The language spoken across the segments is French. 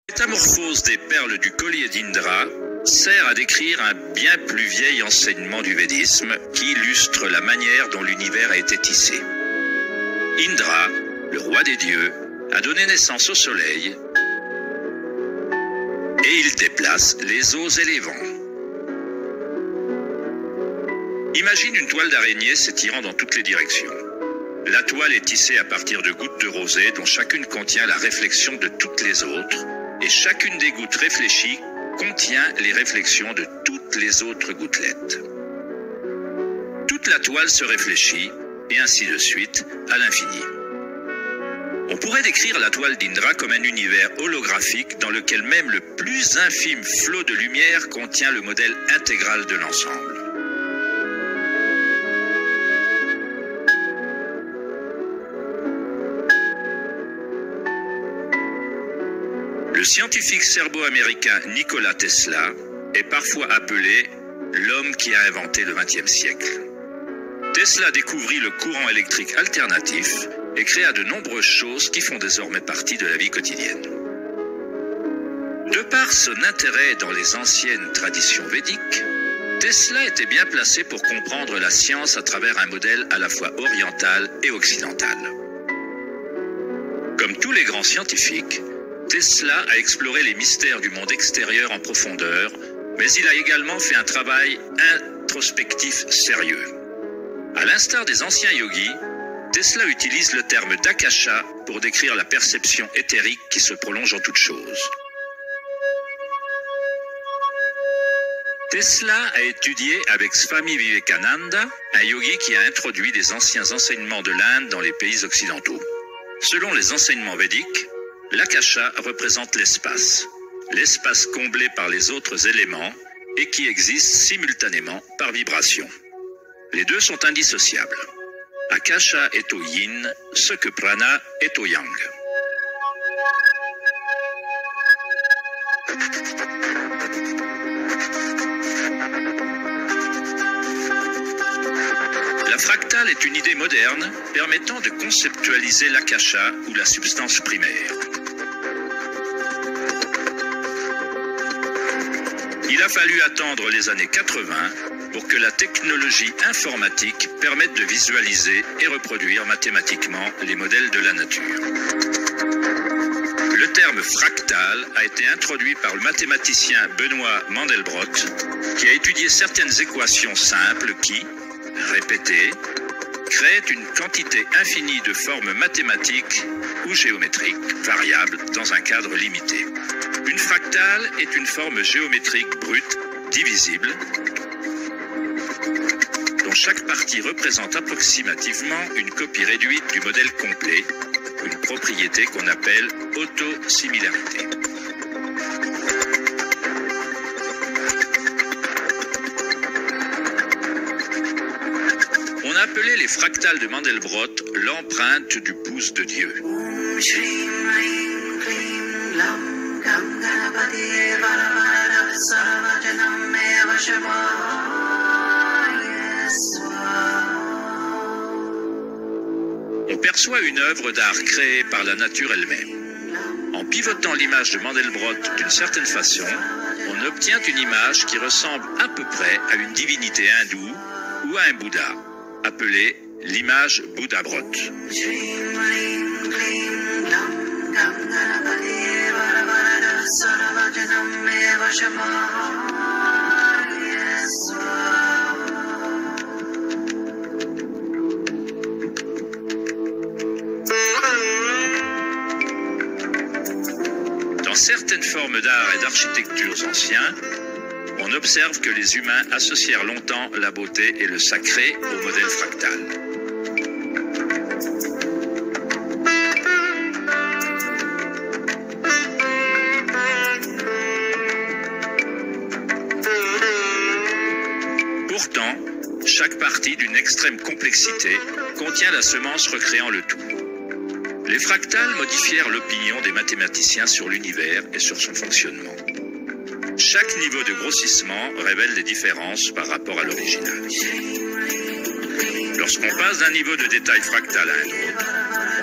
La métamorphose des perles du collier d'Indra sert à décrire un bien plus vieil enseignement du védisme qui illustre la manière dont l'univers a été tissé. Indra, le roi des dieux, a donné naissance au soleil et il déplace les eaux et les vents. Imagine une toile d'araignée s'étirant dans toutes les directions. La toile est tissée à partir de gouttes de rosée dont chacune contient la réflexion de toutes les autres, et chacune des gouttes réfléchies contient les réflexions de toutes les autres gouttelettes. Toute la toile se réfléchit, et ainsi de suite, à l'infini. On pourrait décrire la toile d'Indra comme un univers holographique dans lequel même le plus infime flot de lumière contient le modèle intégral de l'ensemble. Le scientifique serbo-américain Nikola Tesla est parfois appelé l'homme qui a inventé le XXe siècle. Tesla découvrit le courant électrique alternatif et créa de nombreuses choses qui font désormais partie de la vie quotidienne. De par son intérêt dans les anciennes traditions védiques, Tesla était bien placé pour comprendre la science à travers un modèle à la fois oriental et occidental. Comme tous les grands scientifiques, Tesla a exploré les mystères du monde extérieur en profondeur, mais il a également fait un travail introspectif sérieux. À l'instar des anciens yogis, Tesla utilise le terme d'Akasha pour décrire la perception éthérique qui se prolonge en toute chose. Tesla a étudié avec Swami Vivekananda, un yogi qui a introduit des anciens enseignements de l'Inde dans les pays occidentaux. Selon les enseignements védiques, l'Akasha représente l'espace comblé par les autres éléments et qui existe simultanément par vibration. Les deux sont indissociables. Akasha est au yin, ce que prana est au yang. La fractale est une idée moderne permettant de conceptualiser l'Akasha ou la substance primaire. Il a fallu attendre les années 80 pour que la technologie informatique permette de visualiser et reproduire mathématiquement les modèles de la nature. Le terme fractal a été introduit par le mathématicien Benoît Mandelbrot, qui a étudié certaines équations simples qui, répétées, créent une quantité infinie de formes mathématiques ou géométriques variables dans un cadre limité. Une fractale est une forme géométrique brute, divisible, dont chaque partie représente approximativement une copie réduite du modèle complet, une propriété qu'on appelle autosimilarité. On a appelé les fractales de Mandelbrot l'empreinte du pouce de Dieu. On perçoit une œuvre d'art créée par la nature elle-même. En pivotant l'image de Mandelbrot d'une certaine façon, on obtient une image qui ressemble à peu près à une divinité hindoue ou à un Bouddha, appelée l'image Bouddha-Brot. Dans certaines formes d'art et d'architectures anciens, on observe que les humains associèrent longtemps la beauté et le sacré au modèle fractal. Pourtant, chaque partie d'une extrême complexité contient la semence recréant le tout. Les fractales modifièrent l'opinion des mathématiciens sur l'univers et sur son fonctionnement. Chaque niveau de grossissement révèle des différences par rapport à l'original. Lorsqu'on passe d'un niveau de détail fractal à un autre,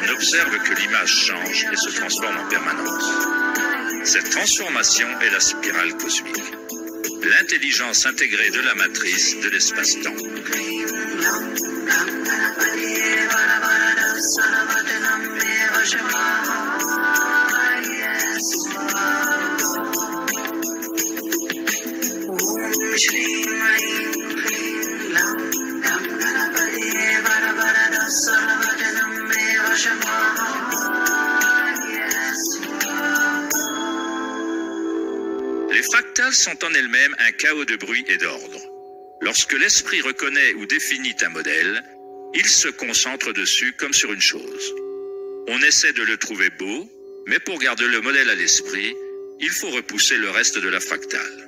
on observe que l'image change et se transforme en permanence. Cette transformation est la spirale cosmique, l'intelligence intégrée de la matrice de l'espace-temps. Les fractales sont en elles-mêmes un chaos de bruit et d'ordre. Lorsque l'esprit reconnaît ou définit un modèle, il se concentre dessus comme sur une chose. On essaie de le trouver beau, mais pour garder le modèle à l'esprit, il faut repousser le reste de la fractale.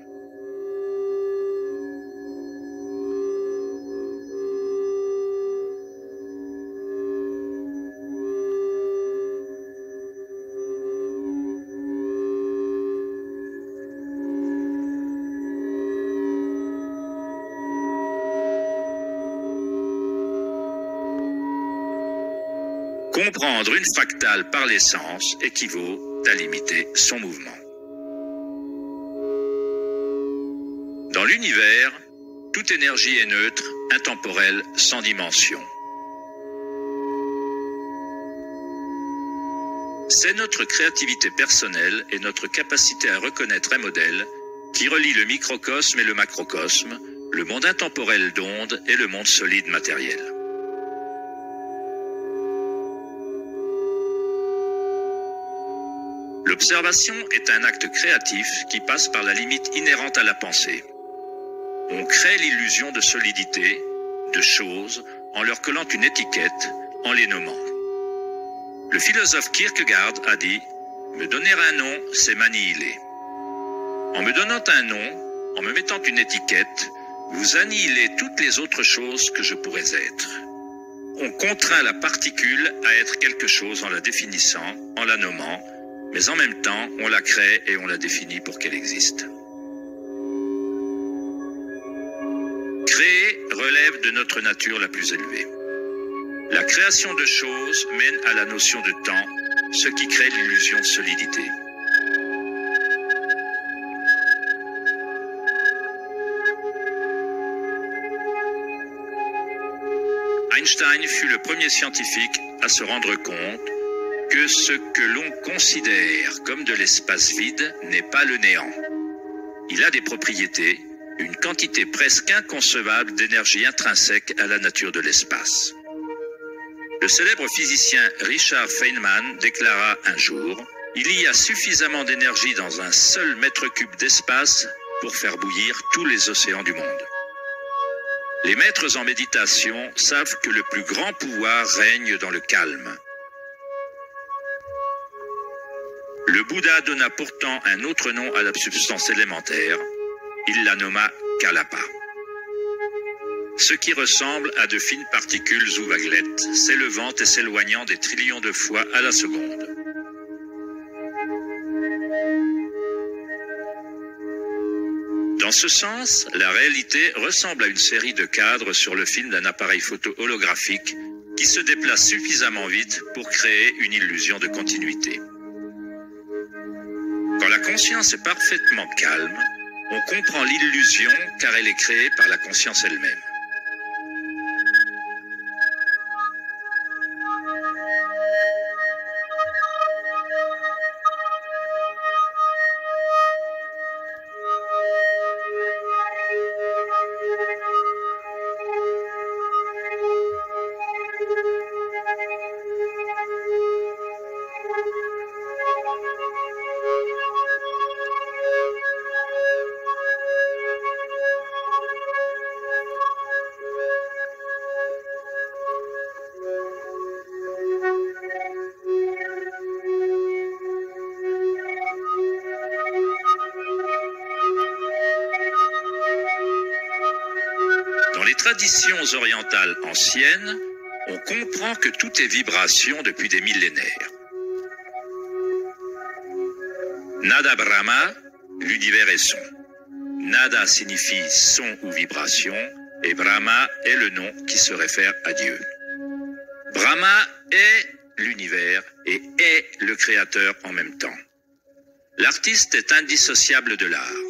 Comprendre une fractale par l'essence équivaut à limiter son mouvement. Dans l'univers, toute énergie est neutre, intemporelle, sans dimension. C'est notre créativité personnelle et notre capacité à reconnaître un modèle qui relie le microcosme et le macrocosme, le monde intemporel d'ondes et le monde solide matériel. L'observation est un acte créatif qui passe par la limite inhérente à la pensée. On crée l'illusion de solidité, de choses, en leur collant une étiquette, en les nommant. Le philosophe Kierkegaard a dit « Me donner un nom, c'est m'annihiler ». En me donnant un nom, en me mettant une étiquette, vous annihilez toutes les autres choses que je pourrais être. On contraint la particule à être quelque chose en la définissant, en la nommant, mais en même temps, on la crée et on la définit pour qu'elle existe. Créer relève de notre nature la plus élevée. La création de choses mène à la notion de temps, ce qui crée l'illusion de solidité. Einstein fut le premier scientifique à se rendre compte que ce que l'on considère comme de l'espace vide n'est pas le néant. Il a des propriétés, une quantité presque inconcevable d'énergie intrinsèque à la nature de l'espace. Le célèbre physicien Richard Feynman déclara un jour « Il y a suffisamment d'énergie dans un seul mètre cube d'espace pour faire bouillir tous les océans du monde. » Les maîtres en méditation savent que le plus grand pouvoir règne dans le calme. Le Bouddha donna pourtant un autre nom à la substance élémentaire. Il la nomma Kalapa. Ce qui ressemble à de fines particules ou vaguelettes, s'élevant et s'éloignant des trillions de fois à la seconde. Dans ce sens, la réalité ressemble à une série de cadres sur le film d'un appareil photo holographique qui se déplace suffisamment vite pour créer une illusion de continuité. Quand la conscience est parfaitement calme, on comprend l'illusion car elle est créée par la conscience elle-même. Dans les traditions orientales anciennes, on comprend que tout est vibration depuis des millénaires. Nada Brahma, l'univers est son. Nada signifie son ou vibration, et Brahma est le nom qui se réfère à Dieu. Brahma est l'univers et est le créateur en même temps. L'artiste est indissociable de l'art.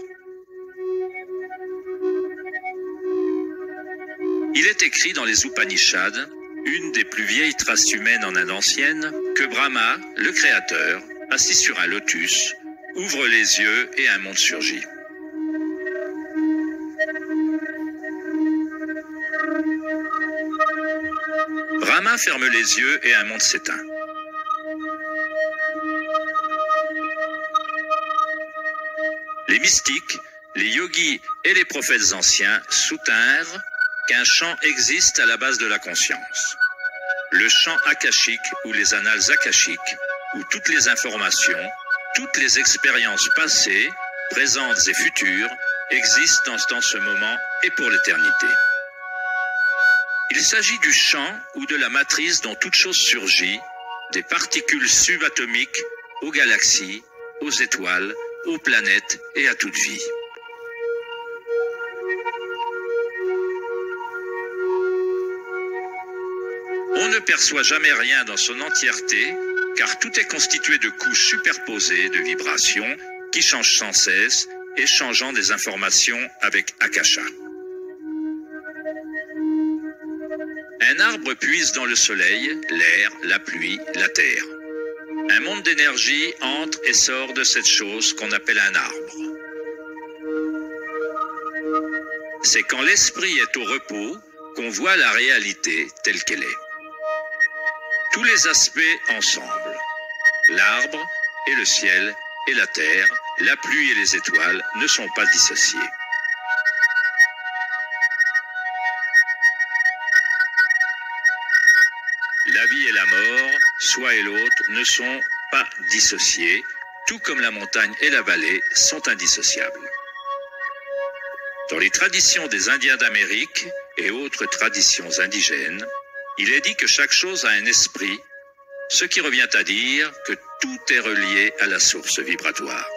Il est écrit dans les Upanishads, une des plus vieilles traces humaines en Inde ancienne, que Brahma, le créateur, assis sur un lotus, ouvre les yeux et un monde surgit. Brahma ferme les yeux et un monde s'éteint. Les mystiques, les yogis et les prophètes anciens soutinrent qu'un champ existe à la base de la conscience. Le champ akashique ou les annales akashiques, où toutes les informations, toutes les expériences passées, présentes et futures existent dans ce moment et pour l'éternité. Il s'agit du champ ou de la matrice dont toute chose surgit, des particules subatomiques aux galaxies, aux étoiles, aux planètes et à toute vie. On ne perçoit jamais rien dans son entièreté, car tout est constitué de couches superposées de vibrations qui changent sans cesse, échangeant des informations avec Akasha. Un arbre puise dans le soleil, l'air, la pluie, la terre. Un monde d'énergie entre et sort de cette chose qu'on appelle un arbre. C'est quand l'esprit est au repos qu'on voit la réalité telle qu'elle est. Tous les aspects ensemble, l'arbre et le ciel et la terre, la pluie et les étoiles ne sont pas dissociés. La vie et la mort, soi et l'autre, ne sont pas dissociés, tout comme la montagne et la vallée sont indissociables. Dans les traditions des Indiens d'Amérique et autres traditions indigènes, il est dit que chaque chose a un esprit, ce qui revient à dire que tout est relié à la source vibratoire.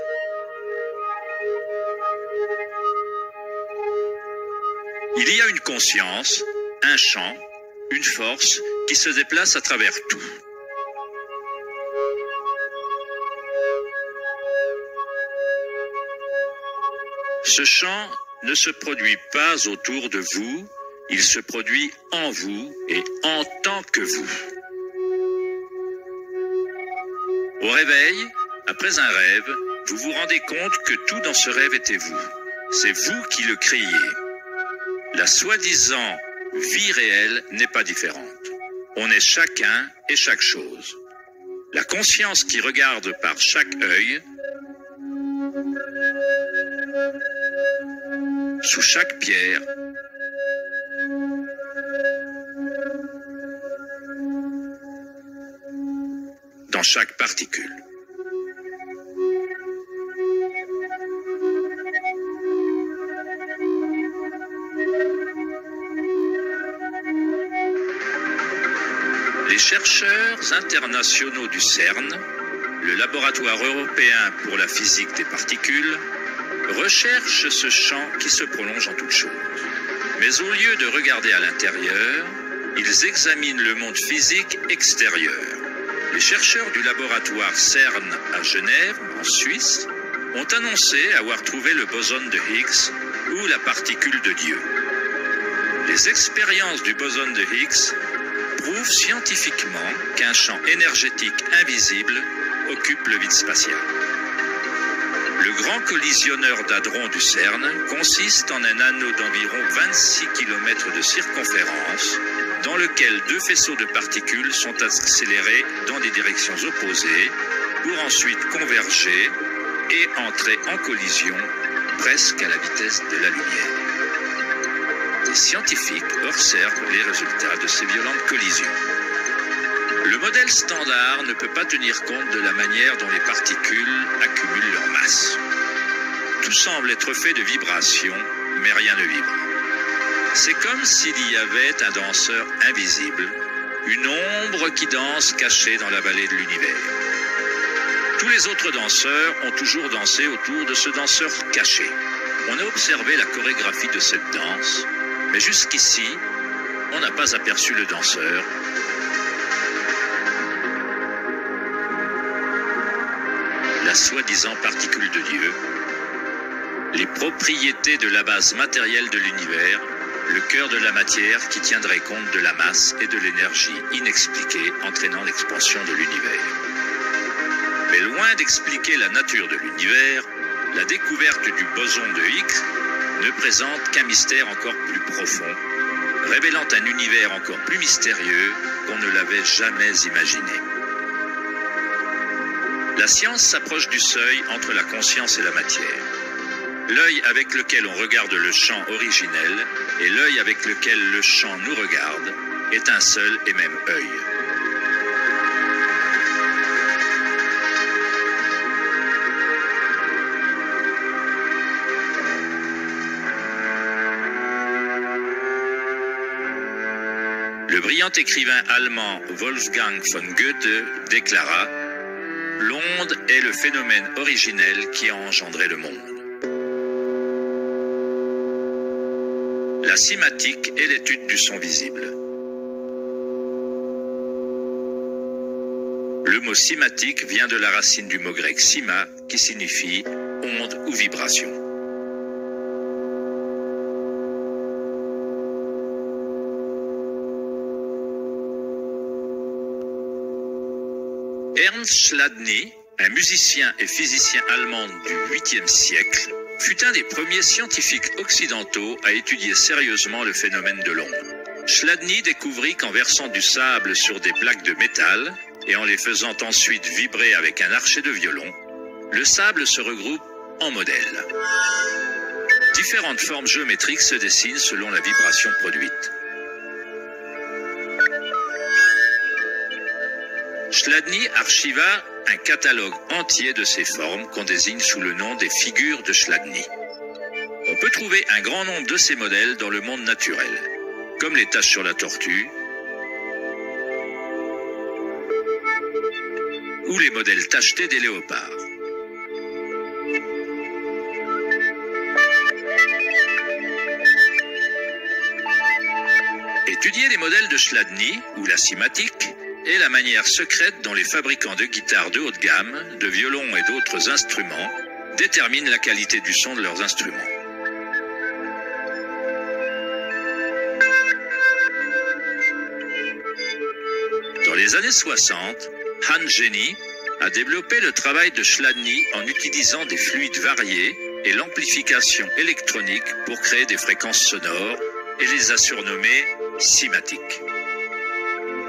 Il y a une conscience, un champ, une force qui se déplace à travers tout. Ce champ ne se produit pas autour de vous, il se produit en vous et en tant que vous. Au réveil, après un rêve, vous vous rendez compte que tout dans ce rêve était vous. C'est vous qui le créiez. La soi-disant vie réelle n'est pas différente. On est chacun et chaque chose. La conscience qui regarde par chaque œil, sous chaque pierre, dans chaque particule. Les chercheurs internationaux du CERN, le laboratoire européen pour la physique des particules, recherchent ce champ qui se prolonge en toute chose. Mais au lieu de regarder à l'intérieur, ils examinent le monde physique extérieur. Les chercheurs du laboratoire CERN à Genève, en Suisse, ont annoncé avoir trouvé le boson de Higgs ou la particule de Dieu. Les expériences du boson de Higgs prouvent scientifiquement qu'un champ énergétique invisible occupe le vide spatial. Le grand collisionneur d'hadrons du CERN consiste en un anneau d'environ 26 km de circonférence dans lequel deux faisceaux de particules sont accélérés dans des directions opposées pour ensuite converger et entrer en collision presque à la vitesse de la lumière. Des scientifiques observent les résultats de ces violentes collisions. Le modèle standard ne peut pas tenir compte de la manière dont les particules accumulent leur masse. Tout semble être fait de vibrations, mais rien ne vibre. C'est comme s'il y avait un danseur invisible, une ombre qui danse cachée dans la vallée de l'univers. Tous les autres danseurs ont toujours dansé autour de ce danseur caché. On a observé la chorégraphie de cette danse, mais jusqu'ici, on n'a pas aperçu le danseur. La la soi-disant particule de Dieu, les propriétés de la base matérielle de l'univers, le cœur de la matière qui tiendrait compte de la masse et de l'énergie inexpliquée entraînant l'expansion de l'univers. Mais loin d'expliquer la nature de l'univers, la découverte du boson de Higgs ne présente qu'un mystère encore plus profond, révélant un univers encore plus mystérieux qu'on ne l'avait jamais imaginé. La science s'approche du seuil entre la conscience et la matière. L'œil avec lequel on regarde le champ originel et l'œil avec lequel le champ nous regarde est un seul et même œil. Le brillant écrivain allemand Wolfgang von Goethe déclara « L'onde est le phénomène originel qui a engendré le monde. » La cymatique est l'étude du son visible. Le mot cymatique vient de la racine du mot grec cyma qui signifie onde ou vibration. Ernst Chladni, un musicien et physicien allemand du 8e siècle, fut un des premiers scientifiques occidentaux à étudier sérieusement le phénomène de l'onde. Chladni découvrit qu'en versant du sable sur des plaques de métal et en les faisant ensuite vibrer avec un archet de violon, le sable se regroupe en modèles. Différentes formes géométriques se dessinent selon la vibration produite. Chladni archiva un catalogue entier de ces formes qu'on désigne sous le nom des figures de Chladni. On peut trouver un grand nombre de ces modèles dans le monde naturel, comme les taches sur la tortue, ou les modèles tachetés des léopards. Étudier les modèles de Chladni, ou la cymatique, est la manière secrète dont les fabricants de guitares de haute gamme, de violons et d'autres instruments déterminent la qualité du son de leurs instruments. Dans les années 60, Hans Jenny a développé le travail de Chladni en utilisant des fluides variés et l'amplification électronique pour créer des fréquences sonores et les a surnommées cymatiques.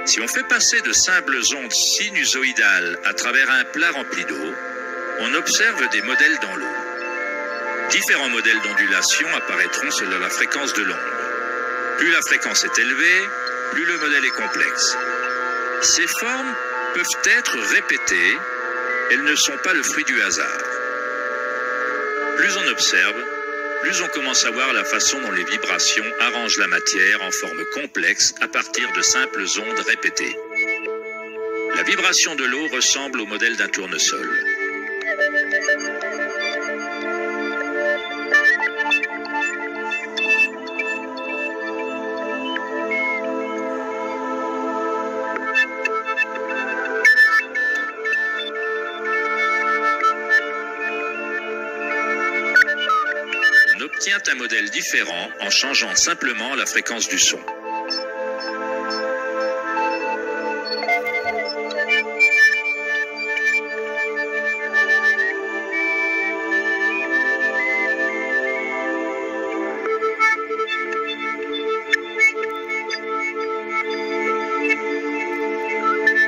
Si on fait passer de simples ondes sinusoïdales à travers un plat rempli d'eau, on observe des modèles dans l'eau. Différents modèles d'ondulation apparaîtront selon la fréquence de l'onde. Plus la fréquence est élevée, plus le modèle est complexe. Ces formes peuvent être répétées, elles ne sont pas le fruit du hasard. Plus on observe, plus on commence à voir la façon dont les vibrations arrangent la matière en forme complexe à partir de simples ondes répétées. La vibration de l'eau ressemble au modèle d'un tournesol. On obtient un modèle différent en changeant simplement la fréquence du son.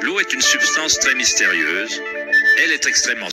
L'eau est une substance très mystérieuse. Elle est extrêmement